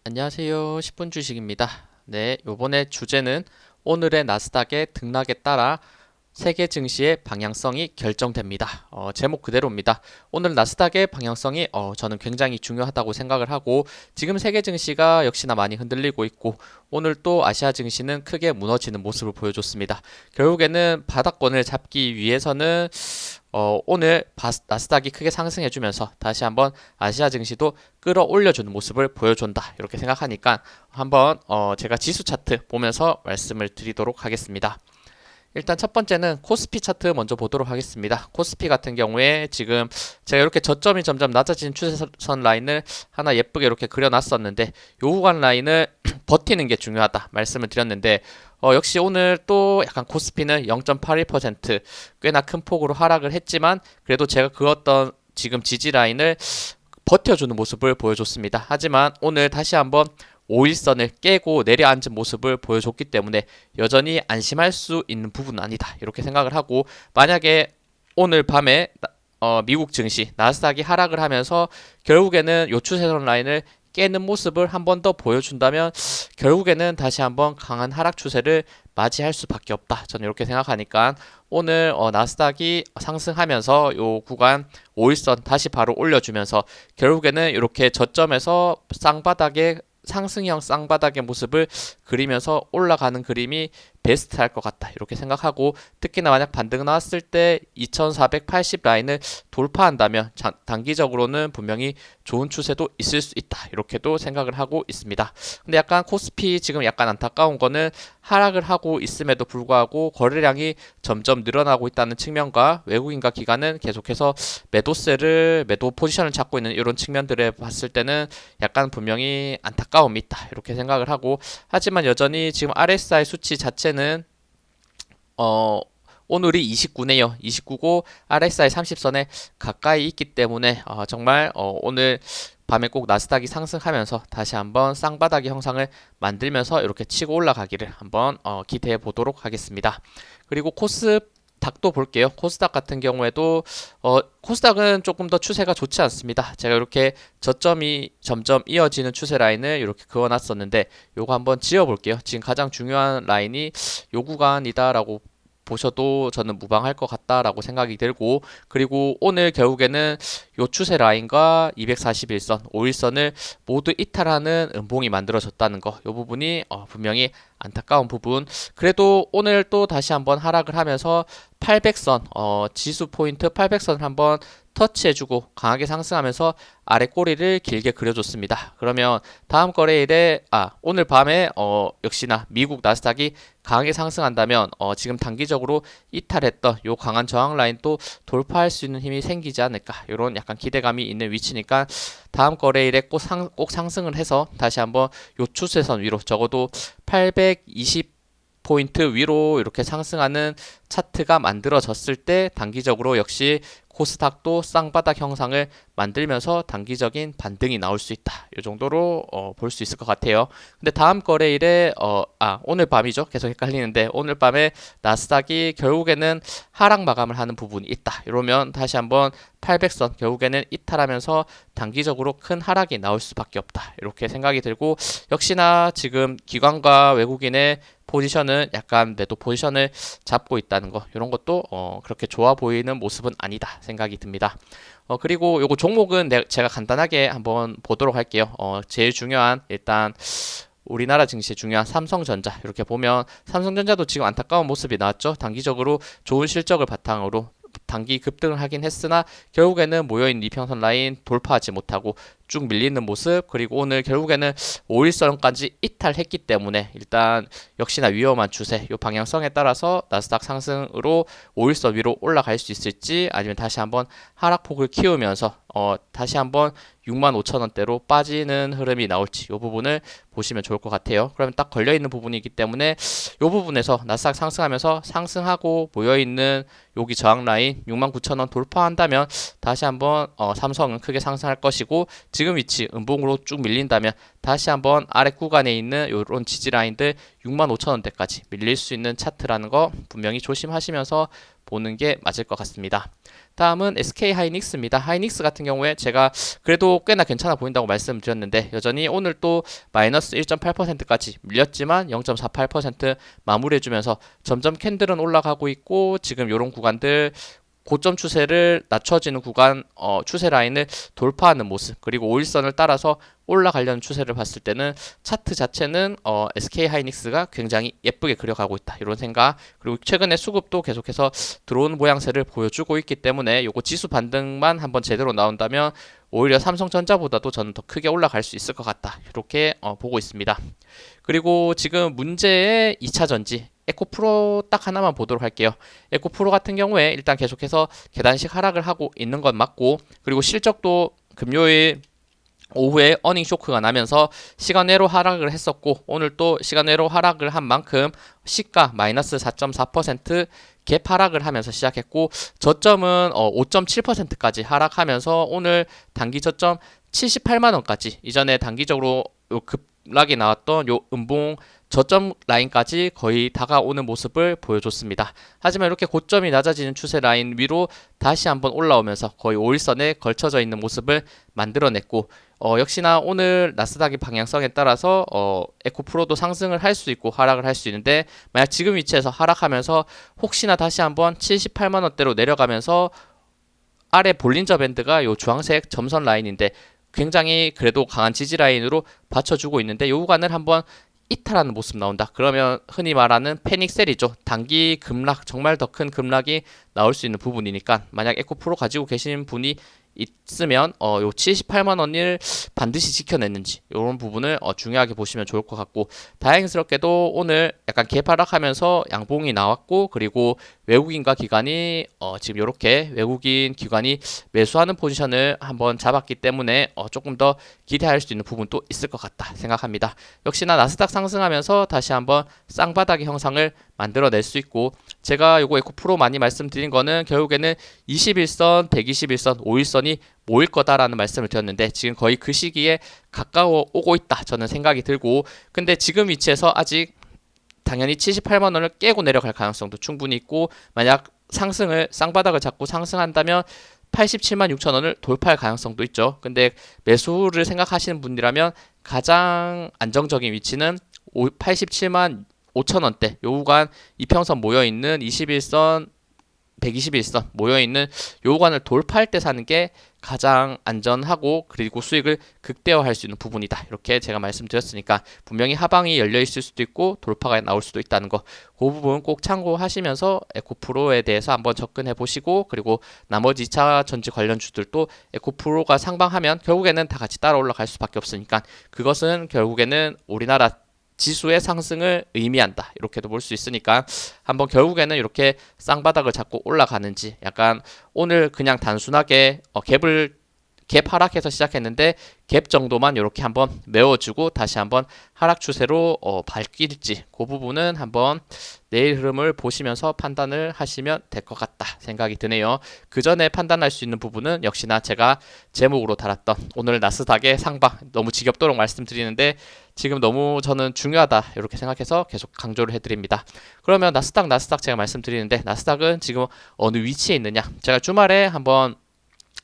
안녕하세요. 10분 주식입니다. 네, 요번에 주제는 오늘의 나스닥의 등락에 따라 세계 증시의 방향성이 결정됩니다. 제목 그대로입니다. 오늘 나스닥의 방향성이 저는 굉장히 중요하다고 생각을 하고 지금 세계 증시가 역시나 많이 흔들리고 있고 오늘 또 아시아 증시는 크게 무너지는 모습을 보여줬습니다. 결국에는 바닥권을 잡기 위해서는 오늘 나스닥이 크게 상승해주면서 다시 한번 아시아 증시도 끌어올려주는 모습을 보여준다. 이렇게 생각하니까 한번 제가 지수 차트 보면서 말씀을 드리도록 하겠습니다. 일단 첫 번째는 코스피 차트 먼저 보도록 하겠습니다. 코스피 같은 경우에 지금 제가 이렇게 저점이 점점 낮아지는 추세선 라인을 하나 예쁘게 이렇게 그려놨었는데 요 구간 라인을 버티는 게 중요하다 말씀을 드렸는데 역시 오늘 또 약간 코스피는 0.81% 꽤나 큰 폭으로 하락을 했지만 그래도 제가 그었던 지금 지지 라인을 버텨주는 모습을 보여줬습니다. 하지만 오늘 다시 한번 5일선을 깨고 내려앉은 모습을 보여줬기 때문에 여전히 안심할 수 있는 부분은 아니다. 이렇게 생각을 하고 만약에 오늘 밤에 미국 증시 나스닥이 하락을 하면서 결국에는 요 추세선 라인을 깨는 모습을 한 번 더 보여준다면 결국에는 다시 한번 강한 하락 추세를 맞이할 수밖에 없다. 저는 이렇게 생각하니까 오늘 나스닥이 상승하면서 요 구간 5일선 다시 바로 올려주면서 결국에는 이렇게 저점에서 쌍바닥에 상승형 쌍바닥의 모습을 그리면서 올라가는 그림이 베스트할 것 같다 이렇게 생각하고 특히나 만약 반등 나왔을 때 2480 라인을 돌파한다면 단기적으로는 분명히 좋은 추세도 있을 수 있다 이렇게도 생각을 하고 있습니다. 근데 약간 코스피 지금 약간 안타까운 거는 하락을 하고 있음에도 불구하고 거래량이 점점 늘어나고 있다는 측면과 외국인과 기관은 계속해서 매도 포지션을 잡고 있는 이런 측면들에 봤을 때는 약간 분명히 안타까움이 있다 이렇게 생각을 하고 하지만 여전히 지금 RSI 수치 자체는 어 오늘이 29네요. 29고 RSI 30선에 가까이 있기 때문에 정말 오늘 밤에 꼭 나스닥이 상승하면서 다시 한번 쌍바닥의 형상을 만들면서 이렇게 치고 올라가기를 한번 기대해 보도록 하겠습니다. 그리고 코스닥도 볼게요. 코스닥 같은 경우에도 코스닥은 조금 더 추세가 좋지 않습니다. 제가 이렇게 저점이 점점 이어지는 추세 라인을 이렇게 그어놨었는데 요거 한번 지어볼게요. 지금 가장 중요한 라인이 요 구간이다라고 보셔도 저는 무방할 것 같다라고 생각이 들고 그리고 오늘 결국에는 요 추세 라인과 241선, 5일선을 모두 이탈하는 음봉이 만들어졌다는 거. 요 부분이 분명히 안타까운 부분. 그래도 오늘 또 다시 한번 하락을 하면서 800선, 지수 포인트 800선을 한번 터치해주고 강하게 상승하면서 아래 꼬리를 길게 그려줬습니다. 그러면 다음 거래일에 오늘 밤에 역시나 미국 나스닥이 강하게 상승한다면 지금 단기적으로 이탈했던 요 강한 저항 라인 또 돌파할 수 있는 힘이 생기지 않을까 이런 약간 기대감이 있는 위치니까 다음 거래일에 꼭 상승을 해서 다시 한번 요 추세선 위로 적어도 820 포인트 위로 이렇게 상승하는 차트가 만들어졌을 때 단기적으로 역시 코스닥도 쌍바닥 형상을 만들면서 단기적인 반등이 나올 수 있다. 이 정도로 볼 수 있을 것 같아요. 근데 다음 거래일에 오늘 밤이죠. 계속 헷갈리는데 오늘 밤에 나스닥이 결국에는 하락 마감을 하는 부분이 있다. 이러면 다시 한번 800선 결국에는 이탈하면서 단기적으로 큰 하락이 나올 수밖에 없다. 이렇게 생각이 들고 역시나 지금 기관과 외국인의 포지션은 약간 매도 포지션을 잡고 있다는 거 이런 것도 그렇게 좋아 보이는 모습은 아니다 생각이 듭니다. 그리고 요거 종목은 제가 간단하게 한번 보도록 할게요. 제일 중요한 일단 우리나라 증시에 중요한 삼성전자 이렇게 보면 삼성전자도 지금 안타까운 모습이 나왔죠. 단기적으로 좋은 실적을 바탕으로 단기 급등을 하긴 했으나 결국에는 모여있는 이평선 라인 돌파하지 못하고 쭉 밀리는 모습 그리고 오늘 결국에는 5일선까지 이탈했기 때문에 일단 역시나 위험한 추세 이 방향성에 따라서 나스닥 상승으로 5일선 위로 올라갈 수 있을지 아니면 다시 한번 하락폭을 키우면서 다시 한번 65,000원대로 빠지는 흐름이 나올지 이 부분을 보시면 좋을 것 같아요. 그러면 딱 걸려있는 부분이기 때문에 이 부분에서 나스닥 상승하면서 상승하고 모여있는 여기 저항 라인 69,000원 돌파한다면 다시 한번 삼성은 크게 상승할 것이고 지금 위치 음봉으로 쭉 밀린다면 다시 한번 아래 구간에 있는 이런 지지 라인들 65,000원대까지 밀릴 수 있는 차트라는 거 분명히 조심하시면서 보는 게 맞을 것 같습니다. 다음은 SK 하이닉스입니다. 하이닉스 같은 경우에 제가 그래도 꽤나 괜찮아 보인다고 말씀드렸는데 여전히 오늘 또 마이너스 1.8%까지 밀렸지만 0.48% 마무리해주면서 점점 캔들은 올라가고 있고 지금 이런 구간들 고점 추세를 낮춰지는 구간 추세 라인을 돌파하는 모습 그리고 5일선을 따라서 올라가려는 추세를 봤을 때는 차트 자체는 SK 하이닉스가 굉장히 예쁘게 그려가고 있다 이런 생각 그리고 최근에 수급도 계속해서 들어오는 모양새를 보여주고 있기 때문에 요거 지수 반등만 한번 제대로 나온다면 오히려 삼성전자보다도 저는 더 크게 올라갈 수 있을 것 같다 이렇게 보고 있습니다. 그리고 지금 문제의 2차 전지 에코프로 딱 하나만 보도록 할게요. 에코프로 같은 경우에 일단 계속해서 계단식 하락을 하고 있는 건 맞고 그리고 실적도 금요일 오후에 어닝 쇼크가 나면서 시간외로 하락을 했었고 오늘 또 시간외로 하락을 한 만큼 시가 마이너스 4.4% 갭 하락을 하면서 시작했고 저점은 5.7%까지 하락하면서 오늘 단기 저점 78만원까지 이전에 단기적으로 요 급락이 나왔던 요 음봉 저점 라인까지 거의 다가오는 모습을 보여줬습니다. 하지만 이렇게 고점이 낮아지는 추세 라인 위로 다시 한번 올라오면서 거의 5일선에 걸쳐져 있는 모습을 만들어냈고 역시나 오늘 나스닥의 방향성에 따라서 에코프로도 상승을 할 수 있고 하락을 할 수 있는데 만약 지금 위치에서 하락하면서 혹시나 다시 한번 78만원대로 내려가면서 아래 볼린저 밴드가 요 주황색 점선 라인인데 굉장히 그래도 강한 지지 라인으로 받쳐주고 있는데 요 구간을 한번 이탈하는 모습 나온다. 그러면 흔히 말하는 패닉셀이죠. 단기 급락, 정말 더 큰 급락이 나올 수 있는 부분이니까 만약 에코프로 가지고 계신 분이 있으면 요 78만 원을 반드시 지켜냈는지 이런 부분을 중요하게 보시면 좋을 것 같고 다행스럽게도 오늘 약간 개파락하면서 양봉이 나왔고 그리고 외국인과 기관이 지금 이렇게 외국인 기관이 매수하는 포지션을 한번 잡았기 때문에 조금 더 기대할 수 있는 부분도 있을 것 같다 생각합니다. 역시나 나스닥 상승하면서 다시 한번 쌍바닥의 형상을 만들어낼 수 있고 제가 요거 에코프로 많이 말씀드린 거는 결국에는 21선, 121선, 5일선이 모일 거다라는 말씀을 드렸는데 지금 거의 그 시기에 가까워 오고 있다 저는 생각이 들고 근데 지금 위치에서 아직 당연히 78만 원을 깨고 내려갈 가능성도 충분히 있고 만약 상승을 쌍바닥을 잡고 상승한다면 87만 6천 원을 돌파할 가능성도 있죠. 근데 매수를 생각하시는 분이라면 가장 안정적인 위치는 87만 5천 원대 요 구간 이평선 모여있는 21선 121선 모여있는 요 구간을 돌파할 때 사는 게 가장 안전하고 그리고 수익을 극대화할 수 있는 부분이다 이렇게 제가 말씀드렸으니까 분명히 하방이 열려 있을 수도 있고 돌파가 나올 수도 있다는 거 그 부분 꼭 참고하시면서 에코프로에 대해서 한번 접근해 보시고 그리고 나머지 2차 전지 관련 주들도 에코프로가 상방하면 결국에는 다 같이 따라 올라갈 수밖에 없으니까 그것은 결국에는 우리나라 지수의 상승을 의미한다 이렇게도 볼 수 있으니까 한번 결국에는 이렇게 쌍바닥을 잡고 올라가는지 약간 오늘 그냥 단순하게 갭 하락해서 시작했는데 갭 정도만 이렇게 한번 메워주고 다시 한번 하락 추세로 바뀔지 그 부분은 한번 내일 흐름을 보시면서 판단을 하시면 될 것 같다 생각이 드네요. 그 전에 판단할 수 있는 부분은 역시나 제가 제목으로 달았던 오늘 나스닥의 상방 너무 지겹도록 말씀드리는데 지금 너무 저는 중요하다 이렇게 생각해서 계속 강조를 해드립니다. 그러면 나스닥 제가 말씀드리는데 나스닥은 지금 어느 위치에 있느냐 제가 주말에 한번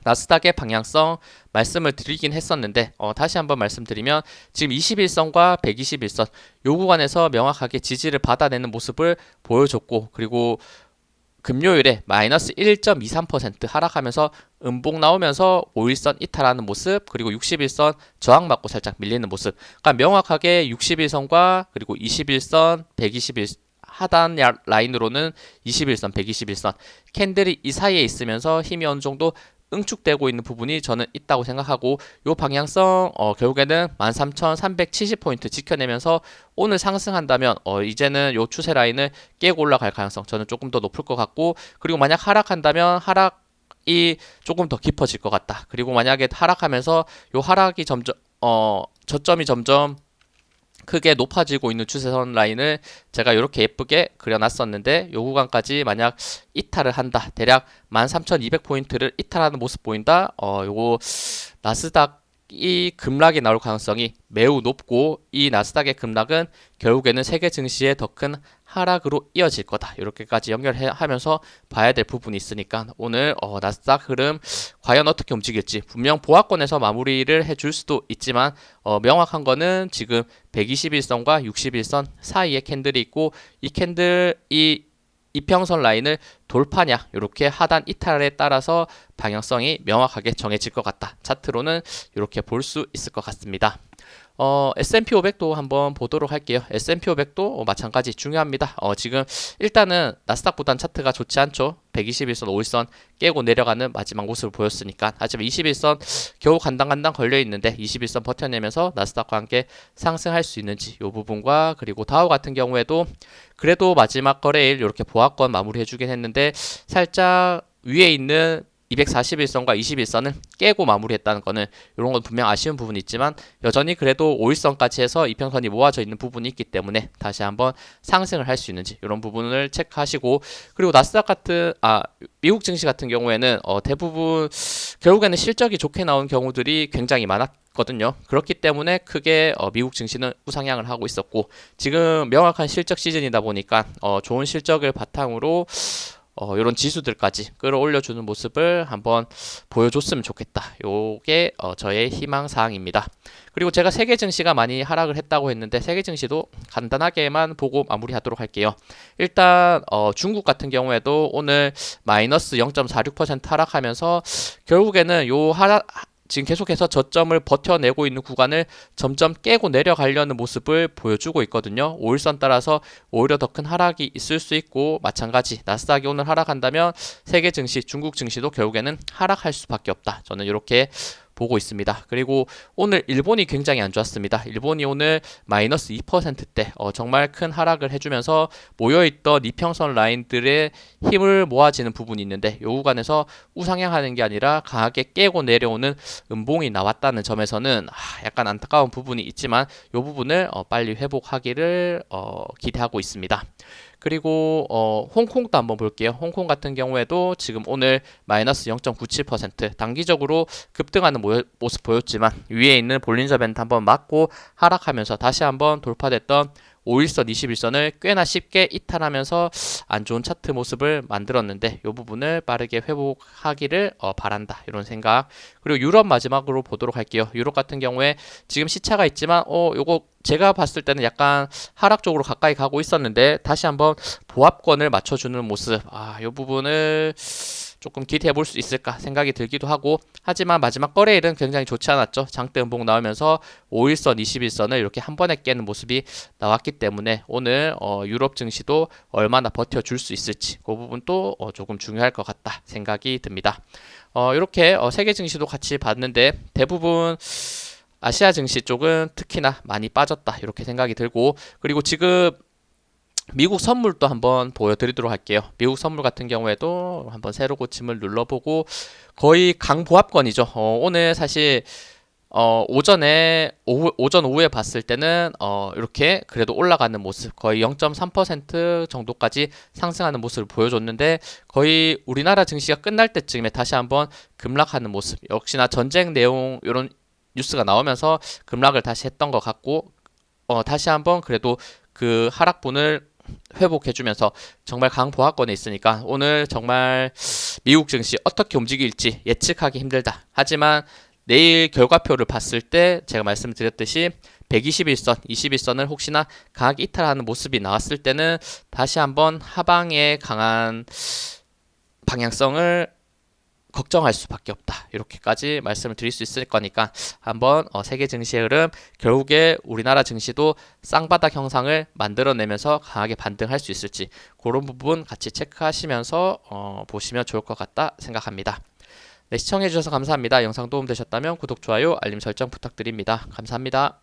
나스닥의 방향성 말씀을 드리긴 했었는데 다시 한번 말씀드리면 지금 21선과 121선 요 구간에서 명확하게 지지를 받아내는 모습을 보여줬고 그리고 금요일에 마이너스 1.23% 하락하면서 음봉 나오면서 5일선 이탈하는 모습 그리고 61선 저항받고 살짝 밀리는 모습 그러니까 명확하게 61선과 그리고 21선 121 하단 라인으로는 21선 121선 캔들이 이 사이에 있으면서 힘이 어느 정도 응축되고 있는 부분이 저는 있다고 생각하고 요 방향성 결국에는 13,370포인트 지켜내면서 오늘 상승한다면 이제는 요 추세 라인을 깨고 올라갈 가능성 저는 조금 더 높을 것 같고 그리고 만약 하락한다면 하락이 조금 더 깊어질 것 같다. 그리고 만약에 하락하면서 요 하락이 점점 저점이 점점 크게 높아지고 있는 추세선 라인을 제가 이렇게 예쁘게 그려놨었는데 요 구간까지 만약 이탈을 한다 대략 13,200포인트를 이탈하는 모습 보인다 요거 나스닥이 급락이 나올 가능성이 매우 높고 이 나스닥의 급락은 결국에는 세계 증시에 더 큰 하락으로 이어질 거다. 이렇게까지 연결하면서 봐야 될 부분이 있으니까 오늘 나스닥 흐름 과연 어떻게 움직일지 분명 보합권에서 마무리를 해줄 수도 있지만 명확한 거는 지금 121선과 61선 사이에 캔들이 있고 이 캔들이 이평선 라인을 돌파냐 이렇게 하단 이탈에 따라서 방향성이 명확하게 정해질 것 같다. 차트로는 이렇게 볼 수 있을 것 같습니다. S&P 500도 한번 보도록 할게요. S&P 500도 마찬가지 중요합니다. 지금 일단은 나스닥보단 차트가 좋지 않죠. 121선, 5일선 깨고 내려가는 마지막 모습을 보였으니까. 하지만 21선 겨우 간당간당 걸려 있는데 21선 버텨내면서 나스닥과 함께 상승할 수 있는지 이 부분과 그리고 다우 같은 경우에도 그래도 마지막 거래일 이렇게 보합권 마무리해 주긴 했는데 살짝 위에 있는 241선과 21선을 깨고 마무리했다는 거는 이런 건 분명 아쉬운 부분이 있지만 여전히 그래도 5일선까지 해서 이평선이 모아져 있는 부분이 있기 때문에 다시 한번 상승을 할 수 있는지 이런 부분을 체크하시고 그리고 나스닥 같은 미국 증시 같은 경우에는 대부분 결국에는 실적이 좋게 나온 경우들이 굉장히 많았거든요. 그렇기 때문에 크게 미국 증시는 우상향을 하고 있었고 지금 명확한 실적 시즌이다 보니까 좋은 실적을 바탕으로 이런 지수들까지 끌어올려주는 모습을 한번 보여줬으면 좋겠다. 요게 저의 희망사항입니다. 그리고 제가 세계 증시가 많이 하락을 했다고 했는데 세계 증시도 간단하게만 보고 마무리하도록 할게요. 일단 중국 같은 경우에도 오늘 마이너스 0.46% 하락하면서 결국에는 요 지금 계속해서 저점을 버텨내고 있는 구간을 점점 깨고 내려가려는 모습을 보여주고 있거든요. 5일선 따라서 오히려 더 큰 하락이 있을 수 있고 마찬가지 나스닥이 오늘 하락한다면 세계 증시, 중국 증시도 결국에는 하락할 수밖에 없다. 저는 이렇게 보고 있습니다. 그리고 오늘 일본이 굉장히 안 좋았습니다. 일본이 오늘 마이너스 2%대 정말 큰 하락을 해주면서 모여있던 이평선 라인들의 힘을 모아지는 부분이 있는데 이 구간에서 우상향하는 게 아니라 강하게 깨고 내려오는 음봉이 나왔다는 점에서는 약간 안타까운 부분이 있지만 이 부분을 빨리 회복하기를 기대하고 있습니다. 그리고 홍콩도 한번 볼게요. 홍콩 같은 경우에도 지금 오늘 마이너스 0.97% 단기적으로 급등하는 모습 보였지만 위에 있는 볼린저 밴드 한번 맞고 하락하면서 다시 한번 돌파됐던 5일선, 21선을 꽤나 쉽게 이탈하면서 안 좋은 차트 모습을 만들었는데 이 부분을 빠르게 회복하기를 바란다. 이런 생각. 그리고 유럽 마지막으로 보도록 할게요. 유럽 같은 경우에 지금 시차가 있지만 요거 제가 봤을 때는 약간 하락 쪽으로 가까이 가고 있었는데 다시 한번 보합권을 맞춰주는 모습. 이 부분을 조금 기대해 볼 수 있을까 생각이 들기도 하고 하지만 마지막 거래일은 굉장히 좋지 않았죠. 장대 음봉 나오면서 5일선, 21선을 이렇게 한 번에 깨는 모습이 나왔기 때문에 오늘 유럽 증시도 얼마나 버텨줄 수 있을지 그 부분도 조금 중요할 것 같다 생각이 듭니다. 이렇게 세계 증시도 같이 봤는데 대부분 아시아 증시 쪽은 특히나 많이 빠졌다 이렇게 생각이 들고 그리고 지금 미국 선물도 한번 보여드리도록 할게요. 미국 선물 같은 경우에도 한번 세로 고침을 눌러보고 거의 강보합권이죠. 오늘 사실 오전 오후에 봤을 때는 이렇게 그래도 올라가는 모습 거의 0.3% 정도까지 상승하는 모습을 보여줬는데 거의 우리나라 증시가 끝날 때쯤에 다시 한번 급락하는 모습 역시나 전쟁 내용 이런 뉴스가 나오면서 급락을 다시 했던 것 같고 다시 한번 그래도 그 하락분을 회복해주면서 정말 강보합권에 있으니까 오늘 정말 미국 증시 어떻게 움직일지 예측하기 힘들다. 하지만 내일 결과표를 봤을 때 제가 말씀드렸듯이 121선, 21선을 혹시나 강하게 이탈하는 모습이 나왔을 때는 다시 한번 하방에 강한 방향성을 걱정할 수밖에 없다. 이렇게까지 말씀을 드릴 수 있을 거니까 한번 세계 증시의 흐름 결국에 우리나라 증시도 쌍바닥 형상을 만들어내면서 강하게 반등할 수 있을지 그런 부분 같이 체크하시면서 보시면 좋을 것 같다 생각합니다. 네, 시청해주셔서 감사합니다. 영상 도움되셨다면 구독, 좋아요, 알림 설정 부탁드립니다. 감사합니다.